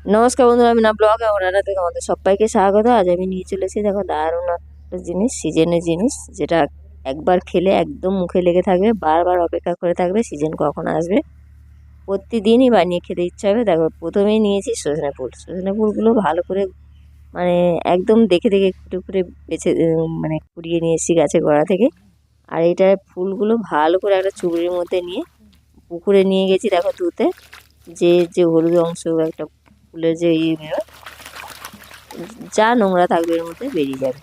নমস্কার বন্ধুরা, আমি না ব্লগ ওনারা থেকে আমাদের সবাইকে স্বাগত। আজ আমি নিয়ে চলেছি দেখো দারুণ একটা জিনিস, সিজনের জিনিস, যেটা একবার খেলে একদম মুখে লেগে থাকবে, বারবার অপেক্ষা করে থাকবে সিজন কখন আসবে। প্রতিদিনই বানিয়ে খেতে ইচ্ছা হবে। দেখো প্রথমেই নিয়েছি সজনে ফুল। সজনে ফুলগুলো ভালো করে মানে একদম দেখে দেখে একটু করে বেছে মানে কুড়িয়ে নিয়ে এসেছি গাছের গোড়া থেকে। আর এটা ফুলগুলো ভালো করে একটা চুবড়ির মধ্যে নিয়ে পুকুরে নিয়ে গেছি দেখো ধুতে। যে যে হলুদ অংশ একটা ফুলের যে বেরোয়, যা নোংরা থাকবে এর মধ্যে বেরিয়ে যাবে।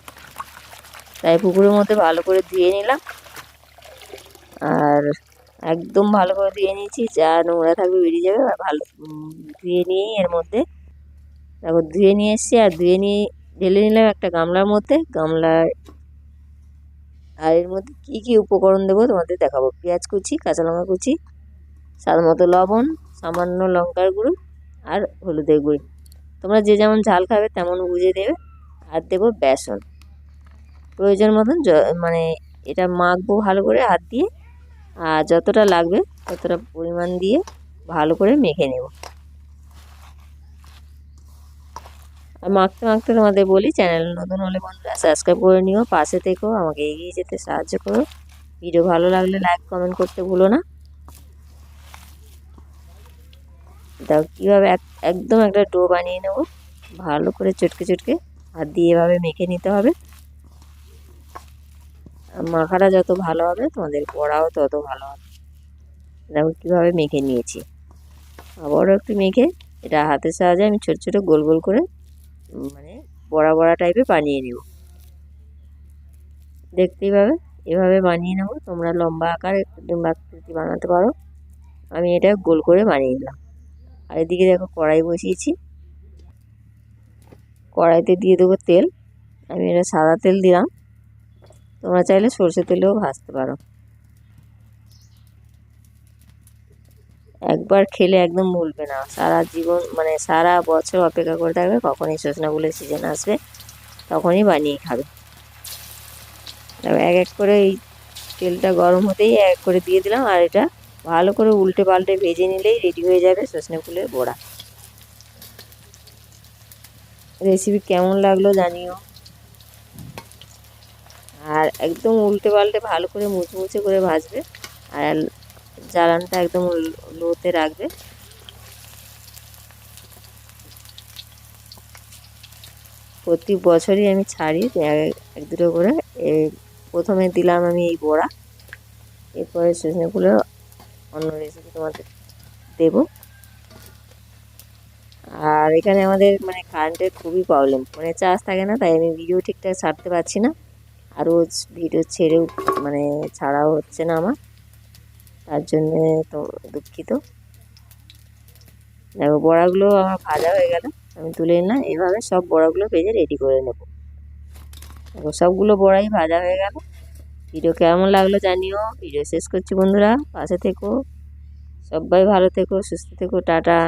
তাই পুকুরের মধ্যে ভালো করে ধুয়ে নিলাম, আর একদম ভালো করে ধুয়ে নিয়েছি, যা নোংরা থাকবে বেরিয়ে যাবে। আর ভালো ধুয়ে নিয়েই এর মধ্যে তারপর ধুয়ে নিয়ে এসেছি, আর ধুয়ে নিয়ে ঢেলে নিলাম একটা গামলার মধ্যে। আর এর মধ্যে কী কী উপকরণ দেবো তোমাদের দেখাবো। পেঁয়াজ কুচি, কাঁচা লঙ্কা কুচি, স্বাদ মতো লবণ, সামান্য লঙ্কার গুঁড়ো আর হলুদের গুঁড়ি। তোমরা যে যেমন ঝাল খাবে তেমন বুঝে দেবে। আর দেবো বেসন, প্রয়োজন মতন মানে এটা মাখবো ভালো করে হাত দিয়ে, আর যতটা লাগবে ততটা পরিমাণ দিয়ে ভালো করে মেখে নেব। আর মাখতে মাখতে তোমাদের বলি, চ্যানেল নতুন হলে বন্ধুরা সাবস্ক্রাইব করে নিও, পাশে থেকেও আমাকে এগিয়ে যেতে সাহায্য করো। ভিডিও ভালো লাগলে লাইক কমেন্ট করতে ভুলো না। দেখো কীভাবে একদম একটা ডো বানিয়ে নেব, ভালো করে চটকে চটকে হাত দিয়ে এভাবে মেখে নিতে হবে। মাখাটা যত ভালো হবে তোমাদের বড়াও তত ভালো হবে। দেখো কীভাবে মেখে নিয়েছি। আবারও একটু মেখে এটা হাতের সাহায্যে আমি ছোট ছোট গোল গোল করে মানে বড়া বড়া টাইপের বানিয়ে নেব। দেখতেই পাবে এভাবে বানিয়ে নেব। তোমরা লম্বা আকার ডিম্বা আকৃতি বানাতে পারো। আমি এটা গোল করে বানিয়ে নিলাম। আর এদিকে দেখো কড়াই বসিয়েছি, কড়াইতে দিয়ে দেবো তেল। আমি এটা সাদা তেল দিলাম, তোমরা চাইলে সরষে তেলেও ভাজতে পারো। একবার খেলে একদম ভুলবে না, সারা জীবন মানে সারা বছর অপেক্ষা করে থাকবে কখন এই সজনা ফুলের সিজন আসবে, তখনই বানিয়ে খাবে। এক এক করে এই তেলটা গরম হতেই এক করে দিয়ে দিলাম, আর এটা ভালো করে উল্টে পাল্টে ভেজে নিলেই রেডি হয়ে যাবে সজনে ফুলের বড়া। রেসিপি কেমন লাগলো জানিও। আর একদম উল্টে পাল্টে ভালো করে মুচমুচে করে ভাজবে, আর জ্বালানটা একদম লোতে রাখবে। প্রতি বছরই আমি ছাড়ি এক দুটো করে। প্রথমে দিলাম আমি এই বড়া, এরপরে সজনে ফুলের অন্য রেসিপি তোমাদের দেব। আর এখানে আমাদের মানে কারেন্টের খুবই প্রবলেম, ফোনে চার্জ থাকে না, তাই আমি ভিডিও ঠিকঠাক ছাড়তে পারছি না। আর রোজ ভিডিও মানে ছাড়াও হচ্ছে না আমার, তার জন্যে তো দুঃখিত। দেখো বড়াগুলো আমার ভাজা হয়ে গেল, আমি তুলে নিলাম। এভাবে সব বড়াগুলো ভেজে রেডি করে নেব। দেখো সবগুলো বড়াই ভাজা হয়ে গেল। ভিডিও কেমন লাগলো জানিও। ভিডিও শেষ করছি বন্ধুরা, পাশে থেকো, সবাই ভালো থেকো, সুস্থ থেকো, টাটা।